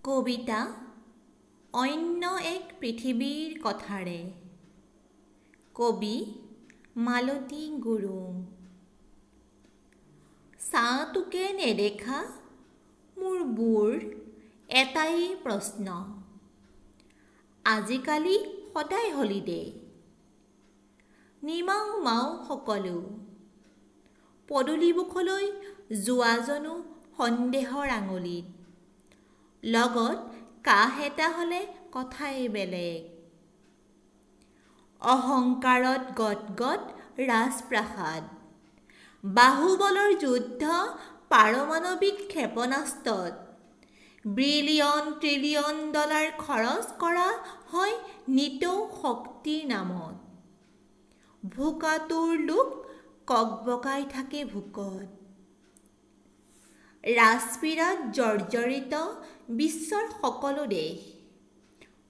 কবিতা অন্য এক পৃথিৱীৰ কথাৰে। কবি মালতী গুৰুং। ছাঁটোকে নেদেখা মোৰ বুৰ এটাই প্ৰশ্ন, আজিকালি সদায় হলিডে। নিমাও মাও সকলো, পদূলিমুখলৈ যোৱাজনো সন্দেহৰ আঙুলিত। লগত কাহ এটা হ'লে কথাই বেলেগ। অহংকাৰত গদগদ ৰাজপ্ৰাসাদ, বাহুবলৰ যুদ্ধ পাৰমাণৱিক ক্ষেপণাস্ত্ৰত। বিলিয়ন ট্ৰিলিয়ন ডলাৰ খৰচ কৰা হয় নিতৌ শক্তিৰ নামত। ভোকাতুৰ লোক ককবকাই থাকে ভোকত। ৰাজপীড়াত জৰ্জৰিত বিশ্বৰ সকলো দেশ।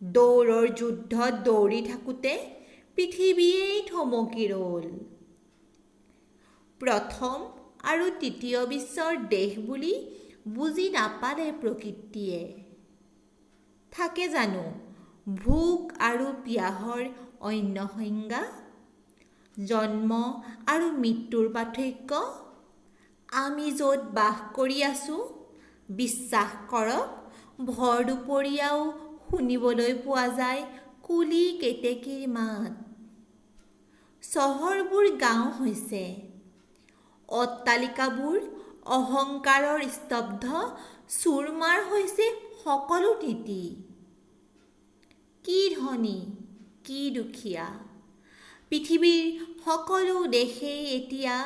দৌৰৰ যুদ্ধত দৌৰি থাকোঁতে পৃথিৱীয়েই থমকি ৰ'ল। প্ৰথম আৰু তৃতীয় বিশ্বৰ দেশ বুলি বুজি নাপালে প্ৰকৃতিয়ে। থাকে জানো ভোক আৰু পিয়াহৰ অন্য সংজ্ঞা? জন্ম আৰু মৃত্যুৰ পাৰ্থক্য? আমি য'ত বাস কৰি আছোঁ, বিশ্বাস কৰক, ভৰ দুপৰীয়াও শুনিবলৈ পোৱা যায় কুলি কেতেকীৰ মাত। চহৰবোৰ গাঁও হৈছে, অট্টালিকাবোৰ অহংকাৰৰ স্তব্ধ চুৰমাৰ হৈছে সকলো নীতি। কি ধনী, কি দুখীয়া, পৃথিৱীৰ সকলো দেশেই এতিয়া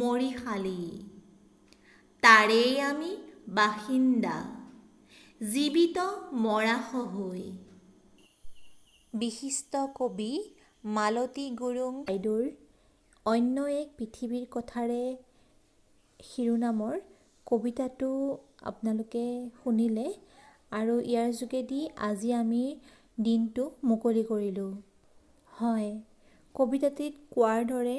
মৰিশালী। তাৰেই আমি বাসিন্দা, জীৱিত মৰাশহৈ। বিশিষ্ট কবি মালতী গুৰুং বাইদেউৰ অন্য এক পৃথিৱীৰ কথাৰে শিৰোনামৰ কবিতাটো আপোনালোকে শুনিলে আৰু ইয়াৰ যোগেদি আজি আমি দিনটো মুকলি কৰিলোঁ। হয়, কবিতাটিত কোৱাৰ দৰে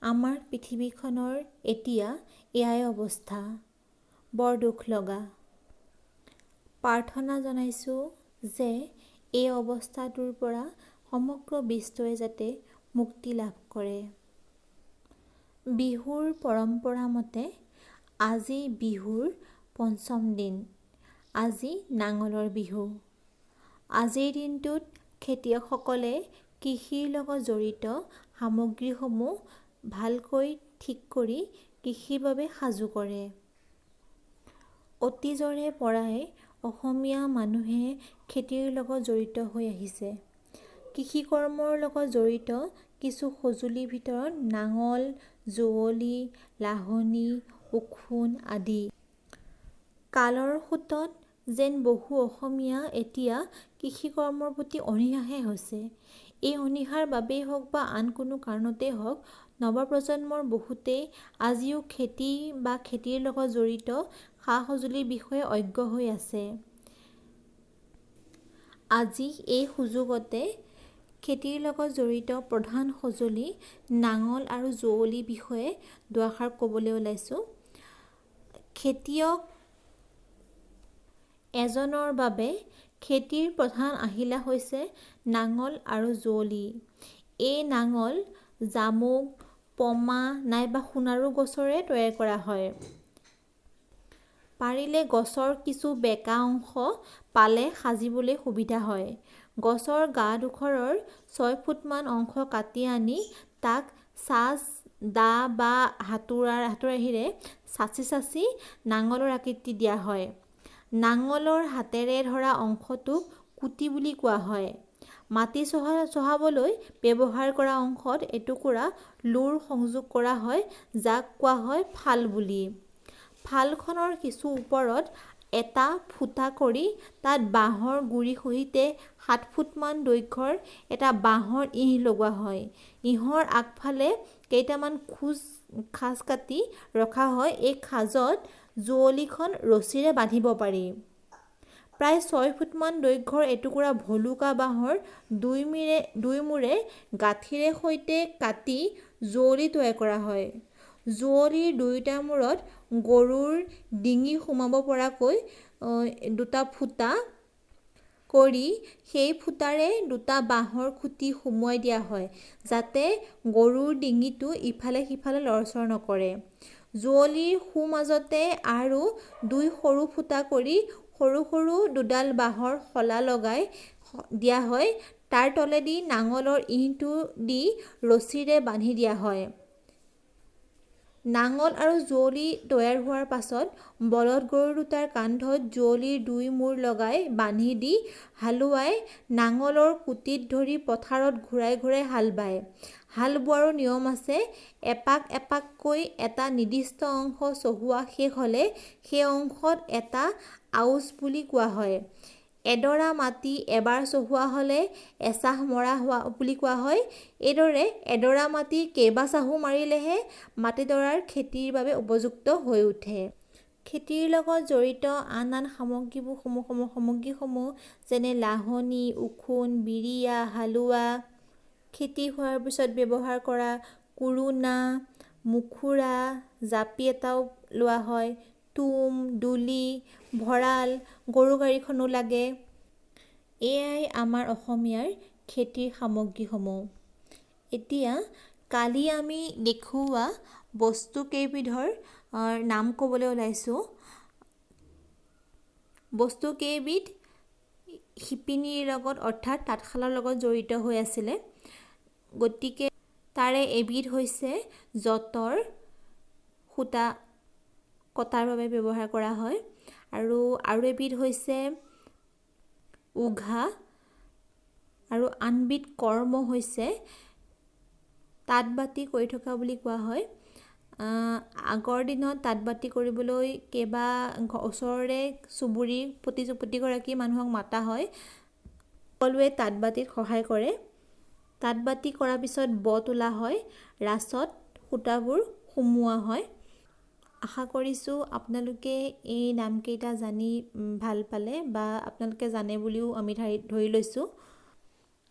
আমাৰ পৃথিৱীখনৰ এতিয়া এয়াই অৱস্থা। বৰ দুখ লগা। প্ৰাৰ্থনা জনাইছোঁ যে এই অৱস্থাটোৰ পৰা সমগ্ৰ বিশ্বই যাতে মুক্তি লাভ কৰে। বিহুৰ পৰম্পৰা মতে আজি বিহুৰ পঞ্চম দিন। আজি নাঙলৰ বিহু। আজিৰ দিনটোত খেতিয়কসকলে কৃষিৰ লগত জড়িত সামগ্ৰীসমূহ ভালকৈ ঠিক কৰি কৃষিৰ বাবে সাজু কৰে। অতীজৰে পৰাই অসমীয়া মানুহে খেতিৰ লগত জড়িত হৈ আহিছে। কৃষি কৰ্মৰ লগত জড়িত কিছু সঁজুলিৰ ভিতৰত নাঙল, যুঁৱলি, লাহনী, ওখোন আদি। কালৰ সোঁতত যেন বহু অসমীয়া এতিয়া কৃষি কৰ্মৰ প্ৰতি অনীহাহে হৈছে। এই অনীহাৰ বাবেই হওক বা আন কোনো কাৰণতেই হওক, নৱপ্ৰজন্মৰ বহুতেই আজিও খেতি বা খেতিৰ লগত জড়িত সা-সঁজুলিৰ বিষয়ে অজ্ঞ হৈ আছে। আজি এই সুযোগতে খেতিৰ লগত জড়িত প্ৰধান সঁজুলি নাঙল আৰু যুঁৱলিৰ বিষয়ে দুআষাৰ ক'বলৈ ওলাইছোঁ। খেতিয়ক এজনৰ বাবে খেতিৰ প্ৰধান আহিলা হৈছে নাঙল আৰু যুঁৱলি। এই নাঙল জামুক, পমা নাইবা সোণাৰু গছৰে তৈয়াৰ কৰা হয়। পাৰিলে গছৰ কিছু বেঁকা অংশ পালে সাজিবলৈ সুবিধা হয়। গছৰ গাডোখৰৰ ৬ ফুটমান অংশ কাটি আনি তাক চাচ, দা বা হাতোৰাৰে চাচি নাঙলৰ আকৃতি দিয়া হয়। নাঙলৰ হাতেৰে ধৰা অংশটোক কুটি বুলি কোৱা হয়। মাটি চহাবলৈ ব্যৱহাৰ কৰা অংশত এটুকুৰা লোৰ সংযোগ কৰা হয়, যাক কোৱা হয় ফাল বুলি। ফালখনৰ কিছু ওপৰত এটা ফুটা কৰি তাত বাঁহৰ গুৰি সহিতে ৭ ফুটমান দৈৰ্ঘ্যৰ এটা বাঁহৰ ইহ লগোৱা হয়। ইহৰ আগফালে কেইটামান খাজ কাটি ৰখা হয়। এই খাজত যুঁৱলিখন ৰছীৰে বান্ধিব পাৰি। প্ৰায় ৬ ফুটমান দৈৰ্ঘ্যৰ এটুকুৰা ভলুকা বাঁহৰ দুই মূৰে গাঁঠিৰে সৈতে কাটি যুঁৱলি তৈয়াৰ কৰা হয়। যুঁৱলিৰ দুয়োটা মূৰত গৰুৰ ডিঙি সোমাব পৰাকৈ দুটা ফুটা কৰি সেই ফুটাৰে দুটা বাঁহৰ খুঁটি সুমুৱাই দিয়া হয় যাতে গৰুৰ ডিঙিটো ইফালে সিফালে লৰচৰ নকৰে। যুঁৱলিৰ সোঁমাজতে আৰু দুই সৰু ফুটা কৰি সৰু সৰু দুডাল বাঁহৰ শলা লগাই দিয়া হয়। তাৰ তলেদি নাঙলৰ ইঁটো দি ৰছীৰে বান্ধি দিয়া হয়। নাঙল আৰু যুঁৱলি তৈয়াৰ হোৱাৰ পাছত বলদ গৰু দুটাৰ কান্ধত যুঁৱলিৰ দুই মূৰ লগাই বান্ধি দি হালোৱাই নাঙলৰ কুটিত ধৰি পথাৰত ঘূৰাই ঘূৰাই হাল বায়। হাল বোৱাৰো নিয়ম আছে। এপাক এপাককৈ এটা নিৰ্দিষ্ট অংশ চহোৱা শেষ হ'লে সেই অংশত এটা আউচ বুলি কোৱা হয়। এডৰা মাটি এবাৰ চহোৱা হ'লে এচাহ মৰা হোৱা বুলি কোৱা হয়। এইদৰে এডৰা মাটি কেইবাচাহো মাৰিলেহে মাটিডৰাৰ খেতিৰ বাবে উপযুক্ত হৈ উঠে। খেতিৰ লগত জড়িত আন আন সামগ্ৰীসমূহ যেনে লাহনী, ওখোন, বিৰিয়া, হালোৱা, খেতি হোৱাৰ পিছত ব্যৱহাৰ কৰা কুৰুনা, মুখুৰা, জাপি এটাও লোৱা হয়, তুম, দুলি, ভঁৰাল, গৰু গাড়ীখনো লাগে। এয়াই আমাৰ অসমীয়াৰ খেতিৰ সামগ্ৰীসমূহ। এতিয়া কালি আমি দেখুওৱা বস্তুকেইবিধৰ নাম ক'বলৈ ওলাইছোঁ। বস্তুকেইবিধ শিপিনীৰ লগত অৰ্থাৎ তাঁতশালৰ লগত জড়িত হৈ আছিলে। গতিকে তাৰে এবিধ হৈছে যঁতৰ, সূতা কটাৰ বাবে ব্যৱহাৰ কৰা হয়। আৰু এবিধ হৈছে উঘা, আৰু আনবিধ কৰ্ম হৈছে তাঁত বাতি কৰি থকা বুলি কোৱা হয়। আগৰ দিনত তাঁত বাতি কৰিবলৈ ওচৰৰে চুবুৰী প্ৰতিগৰাকী মানুহক মাতা হয়। সকলোৱে তাঁত বাতিত সহায় কৰে। তাঁত বাতি কৰাৰ পিছত ব তোলা হয়, ৰাছত সূতাবোৰ সুমুওৱা হয়। আশা কৰিছোঁ আপোনালোকে এই নামকেইটা জানি ভাল পালে বা আপোনালোকে জানে বুলিও আমি ধৰি লৈছোঁ।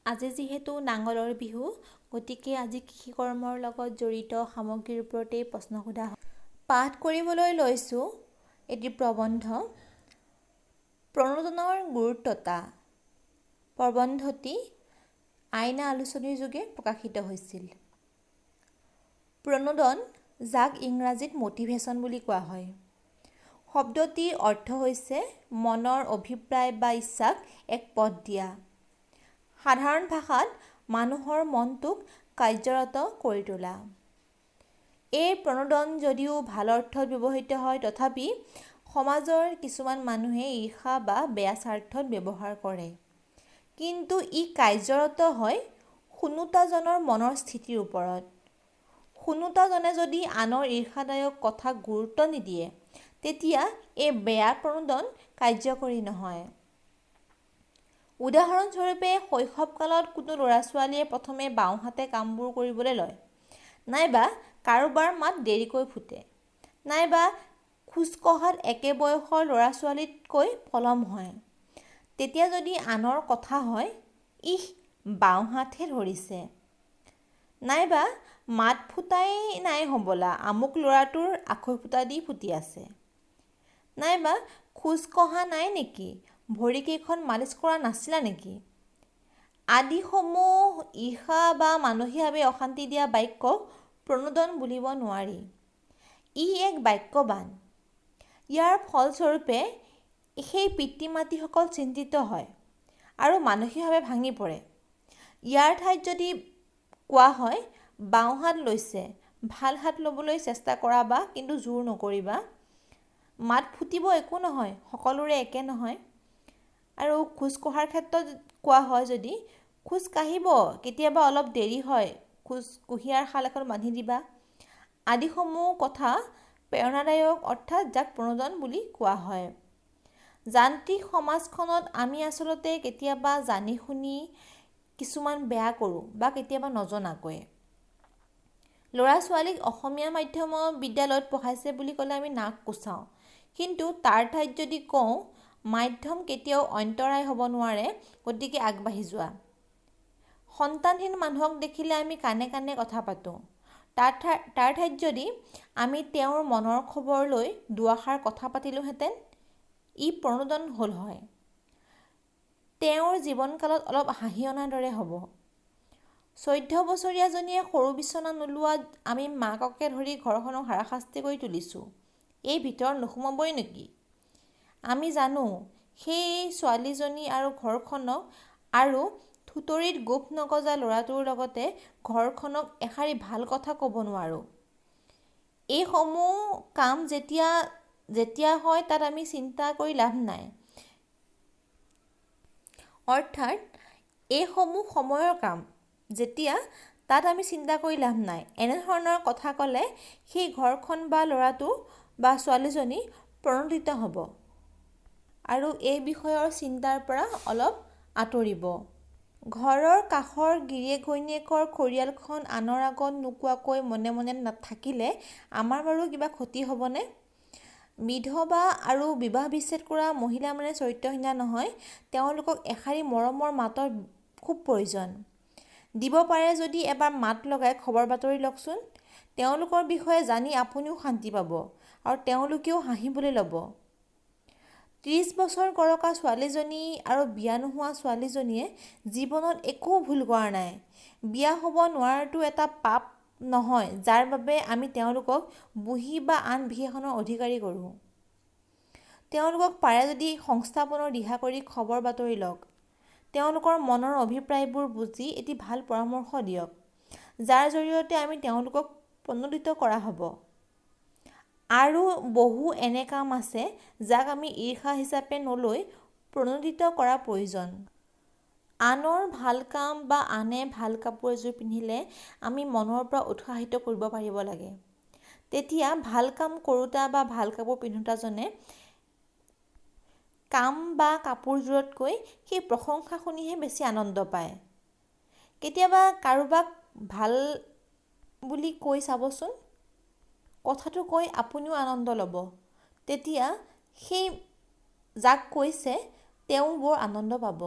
আজি যিহেতু নাঙলৰ বিহু, গতিকে আজি কৃষি কৰ্মৰ লগত জড়িত সামগ্ৰীৰ ওপৰতেই প্ৰশ্ন সোধা হয়। পাঠ কৰিবলৈ লৈছোঁ এটি প্ৰবন্ধ। প্ৰণোদনৰ গুৰুত্বতা। প্ৰবন্ধটি আইনা আলোচনীৰ যোগে প্ৰকাশিত হৈছিল। প্ৰণোদন, যাক ইংৰাজীত মটিভেশ্যন বুলি কোৱা হয়, শব্দটিৰ অৰ্থ হৈছে মনৰ অভিপ্ৰায় বা ইচ্ছাক এক পথ দিয়া। সাধাৰণ ভাষাত মানুহৰ মনটোক কাৰ্যৰত কৰি তোলা। এই প্ৰণোদন যদিও ভাল অৰ্থত ব্যৱহৃত হয়, তথাপি সমাজৰ কিছুমান মানুহে ঈৰ্ষা বা বেয়া স্বাৰ্থত ব্যৱহাৰ কৰে। কিন্তু ই কাৰ্যৰত হয় শুনোতাজনৰ মনৰ স্থিতিৰ ওপৰত। শুনোতাজনে যদি আনৰ ঈৰ্ষাদায়ক কথাক গুৰুত্ব নিদিয়ে, তেতিয়া এই বেয়া প্ৰণোদন কাৰ্যকৰী নহয়। উদাহৰণস্বৰূপে, শৈশৱকালত কোনো ল'ৰা-ছোৱালীয়ে প্ৰথমে বাওঁহাতে কামবোৰ কৰিবলৈ লয়, নাইবা কাৰোবাৰ মাত দেৰিকৈ ফুটে, নাইবা খোজ কঢ়াত একে বয়সৰ ল'ৰা-ছোৱালীতকৈ পলম হয়, তেতিয়া যদি আনৰ কথা হয়, ইহ বাওঁহাতহে ধৰিছে, নাইবা মাত ফুটাই নাই হ'বলা আমুক ল'ৰাটোৰ আখৈ ফুটা দি ফুটি আছে, নাইবা খোজ কঢ়া নাই নেকি, ভৰিকেইখন মালিচ কৰা নাছিলা নেকি, আদিসমূহ ঈৰ্ষা বা মানসিকভাৱে অশান্তি দিয়া বাক্যক প্ৰণোদন বুলিব নোৱাৰি। ই এক বাক্যবাণ। ইয়াৰ ফলস্বৰূপে সেই পিতৃ-মাতৃসকল চিন্তিত হয় আৰু মানসিকভাৱে ভাঙি পৰে। ইয়াৰ ঠাইত যদি কোৱা হয়, বাওঁহাত লৈছে, ভাল হাত ল'বলৈ চেষ্টা কৰা বা কিন্তু জোৰ নকৰিবা, মাত ফুটিব একো নহয়, সকলোৰে একে নহয়। আৰু খোজ কঢ়াৰ ক্ষেত্ৰত কোৱা হয় যদি, খোজ কাঢ়িব, কেতিয়াবা অলপ দেৰি হয়, কুঁহিয়াৰ শাল এখন বান্ধি দিবা, আদিসমূহ কথা প্ৰেৰণাদায়ক, অৰ্থাৎ যাক প্ৰণোদন বুলি কোৱা হয়। যান্ত্ৰিক সমাজখনত আমি আচলতে কেতিয়াবা জানি শুনি কিছুমান বেয়া কৰোঁ বা কেতিয়াবা নজনাকৈ। ল'ৰা-ছোৱালীক অসমীয়া মাধ্যমৰ বিদ্যালয়ত পঢ়াইছে বুলি ক'লে আমি নাক কোচাওঁ। কিন্তু তাৰ ঠাইত যদি কওঁ, মাধ্যম কেতিয়াও অন্তৰায় হ'ব নোৱাৰে, গতিকে আগবাঢ়ি যোৱা। সন্তানহীন মানুহক দেখিলে আমি কাণে কাণে কথা পাতোঁ। তাৰ ঠাইত যদি আমি তেওঁৰ মনৰ খবৰ লৈ দুআষাৰ কথা পাতিলোহেঁতেন, ই প্ৰণোদন হ'ল হয়। তেওঁৰ জীৱনকালত অলপ হাঁহি অনাৰ দৰে হ'ব। 14 বছৰীয়াজনীয়ে সৰু বিচনা নোলোৱাত আমি মাককে ধৰি ঘৰখনক হাৰাশাস্তি কৰি তুলিছোঁ। এই ভিতৰত নোসোমাবই নেকি? আমি জানো সেই ছোৱালীজনী আৰু ঘৰখনক আৰু থুতৰিত গোফ নগজা ল'ৰাটোৰ লগতে ঘৰখনক এষাৰি ভাল কথা ক'ব নোৱাৰোঁ। এইসমূহ কাম যেতিয়া হয় তাত আমি চিন্তা কৰি লাভ নাই। অৰ্থাৎ এইসমূহ সময়ৰ কাম, যেতিয়া তাত আমি চিন্তা কৰি লাভ নাই। এনেধৰণৰ কথা ক'লে সেই ঘৰখন বা ল'ৰাটো বা ছোৱালীজনী প্ৰণোদিত হ'ব আৰু এই বিষয়ৰ চিন্তাৰ পৰা অলপ আঁতৰিব। ঘৰৰ কাষৰ গিৰিয়েক ঘৈণীয়েকৰ খৰিয়ালখন আনৰ আগত নোকোৱাকৈ মনে মনে থাকিলে আমাৰ বাৰু কিবা ক্ষতি হ'বনে? বিধৱা আৰু বিবাহ বিচ্ছেদ কৰা মহিলা মানে চৰিত্ৰহীনা নহয়। তেওঁলোকক এষাৰি মৰমৰ মাতৰ খুব প্ৰয়োজন। দিব পাৰে যদি এবাৰ মাত লগাই খবৰ বাতৰি লওকচোন। তেওঁলোকৰ বিষয়ে জানি আপুনিও শান্তি পাব আৰু তেওঁলোকেও হাঁহিবলৈ ল'ব। 30 বছৰ গৰকা ছোৱালীজনী আৰু বিয়া নোহোৱা ছোৱালীজনীয়ে জীৱনত একো ভুল কৰা নাই। বিয়া হ'ব নোৱাৰাটো এটা পাপ নহয় যাৰ বাবে আমি তেওঁলোকক বুঢ়ী বা আন বিশেষণৰ অধিকাৰী কৰোঁ। তেওঁলোকক পাৰে যদি সংস্থাপনৰ দিহা কৰি খবৰ বাতৰি লওক। তেওঁলোকৰ মনৰ অভিপ্ৰায়বোৰ বুজি এটি ভাল পৰামৰ্শ দিয়ক, যাৰ জৰিয়তে আমি তেওঁলোকক প্ৰণোদিত কৰা হ'ব। আৰু বহু এনে কাম আছে যাক আমি ঈৰ্ষা হিচাপে নলৈ প্ৰণোদিত কৰা প্ৰয়োজন। আনৰ ভাল কাম বা আনে ভাল কাপোৰ এযোৰ পিন্ধিলে আমি মনৰ পৰা উৎসাহিত কৰিব পাৰিব লাগে। তেতিয়া ভাল কাম কৰোঁতা বা ভাল কাপোৰ পিন্ধোতাজনে কাম বা কাপোৰযোৰতকৈ সেই প্ৰশংসা শুনিহে বেছি আনন্দ পায়। কেতিয়াবা কাৰোবাক ভাল বুলি কৈ চাবচোন। কথাটো কৈ আপুনিও আনন্দ ল'ব। তেতিয়া সেই যাক কৈছে তেওঁ বৰ আনন্দ পাব।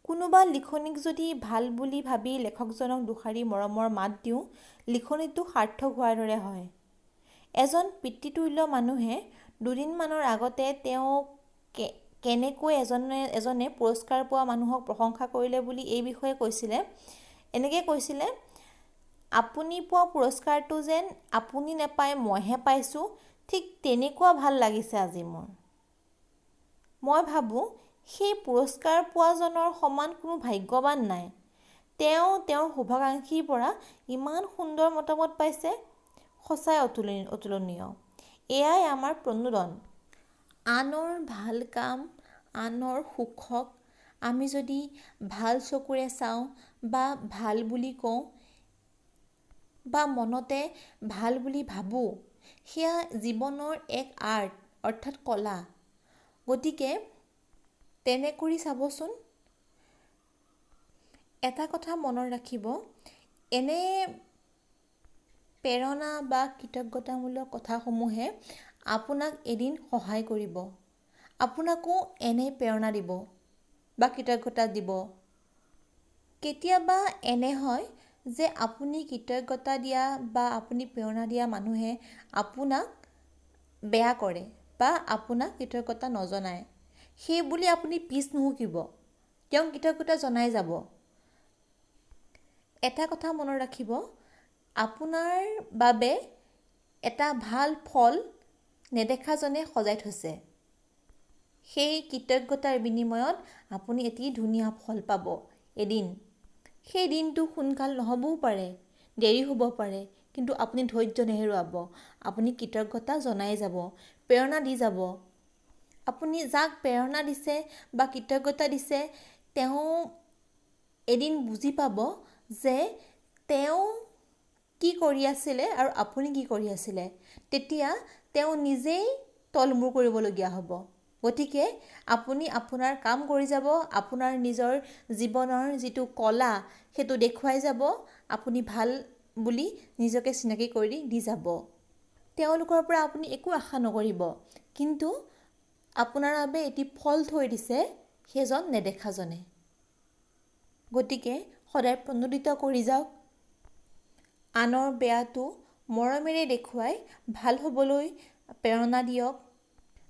কোনোবা লিখনিক যদি ভাল বুলি ভাবি লেখকজনক দুষাৰি মৰমৰ মাত দিওঁ, লিখনিটো সাৰ্থক হোৱাৰ দৰে হয়। এজন পিতৃতুল্য মানুহে দুদিনমানৰ আগতে তেওঁক কেনেকৈ এজনে পুৰস্কাৰ পোৱা মানুহক প্ৰশংসা কৰিলে বুলি এই বিষয়ে কৈছিলে। এনেকৈ কৈছিলে, আপুনি পোৱা পুৰস্কাৰটো যেন আপুনি নেপায় মইহে পাইছোঁ, ঠিক তেনেকুৱা ভাল লাগিছে আজি মোৰ। মই ভাবোঁ সেই পুৰস্কাৰ পোৱাজনৰ সমান কোনো ভাগ্যৱান নাই। তেওঁ তেওঁৰ শুভাকাংক্ষীৰ পৰা ইমান সুন্দৰ মতামত পাইছে, সঁচাই অতুলনীয়। এয়াই আমাৰ প্ৰণোদন। আনৰ ভাল কাম, আনৰ সুখক আমি যদি ভাল চকুৰে চাওঁ বা ভাল বুলি কওঁ বা মনতে ভাল বুলি ভাবোঁ, সেয়া জীৱনৰ এক আৰ্ট অৰ্থাৎ কলা। গতিকে তেনে কৰি চাবচোন। এটা কথা মনত ৰাখিব, এনে প্ৰেৰণা বা কৃতজ্ঞতামূলক কথাসমূহে আপোনাক এদিন সহায় কৰিব। আপোনাকো এনে প্ৰেৰণা দিব বা কৃতজ্ঞতা দিব। কেতিয়াবা এনে হয় যে আপুনি কৃতজ্ঞতা দিয়া বা আপুনি প্ৰেৰণা দিয়া মানুহে আপোনাক বেয়া কৰে বা আপোনাক কৃতজ্ঞতা নজনায়। সেই বুলি আপুনি পিছ নুহুকিব, তেওঁক কৃতজ্ঞতা জনাই যাব। এটা কথা মনত ৰাখিব, আপোনাৰ বাবে এটা ভাল ফল নেদেখাজনে সজাই থৈছে। সেই কৃতজ্ঞতাৰ বিনিময়ত আপুনি এটি ধুনীয়া ফল পাব এদিন। সেই দিনটো সোনকাল নহ'বও পাৰে, দেৰি হ'ব পাৰে, কিন্তু আপুনি ধৈৰ্য নেহেৰুৱাব। আপুনি কৃতজ্ঞতা জনাই যাব, প্ৰেৰণা দি যাব। আপুনি যাক প্ৰেৰণা দিছে বা কৃতজ্ঞতা দিছে, তেওঁ এদিন বুজি পাব যে তেওঁ কি কৰি আছিলে আৰু আপুনি কি কৰি আছিলে। তেতিয়া তেওঁ নিজেই তলমূৰ কৰিবলগীয়া হ'ব। গতিকে আপুনি আপোনাৰ কাম কৰি যাব, আপোনাৰ নিজৰ জীৱনৰ যিটো কলা সেইটো দেখুৱাই যাব, আপুনি ভাল বুলি নিজকে চিনাকি কৰি দি যাব। তেওঁলোকৰ পৰা আপুনি একো আশা নকৰিব, কিন্তু আপোনাৰ বাবে এটি ফল থৈ দিছে সেইজন নেদেখাজনে। গতিকে সদায় প্ৰণোদিত কৰি যাওক। আনৰ বেয়াটো মৰমেৰে দেখুৱাই ভাল হ'বলৈ প্ৰেৰণা দিয়ক।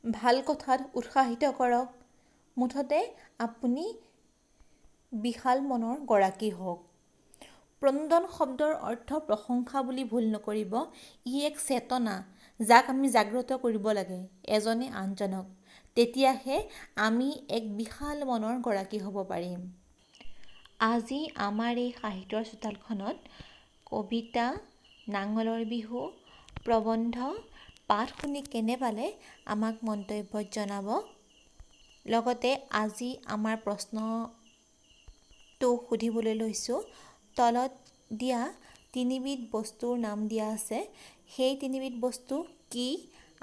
ভাল কথাত উৎসাহিত কৰক। মুঠতে আপুনি বিশাল মনৰ গৰাকী হওক। প্ৰণোদন শব্দৰ অৰ্থ প্ৰশংসা বুলি ভুল নকৰিব। ই এক চেতনা যাক আমি জাগ্ৰত কৰিব লাগে এজনে আনজনক। তেতিয়াহে আমি এক বিশাল মনৰ গৰাকী হ'ব পাৰিম। আজি আমাৰ এই সাহিত্যৰ চোতালখনত কবিতা, নাঙলৰ বিহু, প্ৰবন্ধ, পাঠ শুনি কেনে পালে আমাক মন্তব্যত জনাব। লগতে আজি আমাৰ প্ৰশ্নটো সুধিবলৈ লৈছোঁ। তলত দিয়া তিনিবিধ বস্তুৰ নাম দিয়া আছে। সেই তিনিবিধ বস্তু কি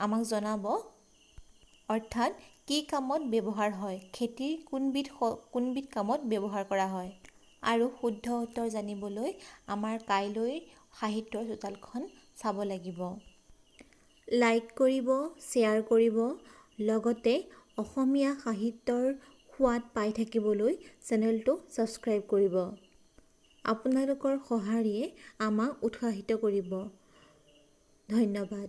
আমাক জনাব। অৰ্থাৎ কি কামত ব্যৱহাৰ হয়, খেতিৰ কোনবিধ কামত ব্যৱহাৰ কৰা হয়। আৰু শুদ্ধ উত্তৰ জানিবলৈ আমাৰ কাইলৈৰ সাহিত্যৰ চোতালখন চাব লাগিব। লাইক কৰিব, শ্বেয়াৰ কৰিব, লগতে অসমীয়া সাহিত্যৰ সোৱাদ পাই থাকিবলৈ চেনেলটো ছাবস্ক্ৰাইব কৰিব। আপোনালোকৰ সঁহাৰিয়ে আমাক উৎসাহিত কৰিব। ধন্যবাদ।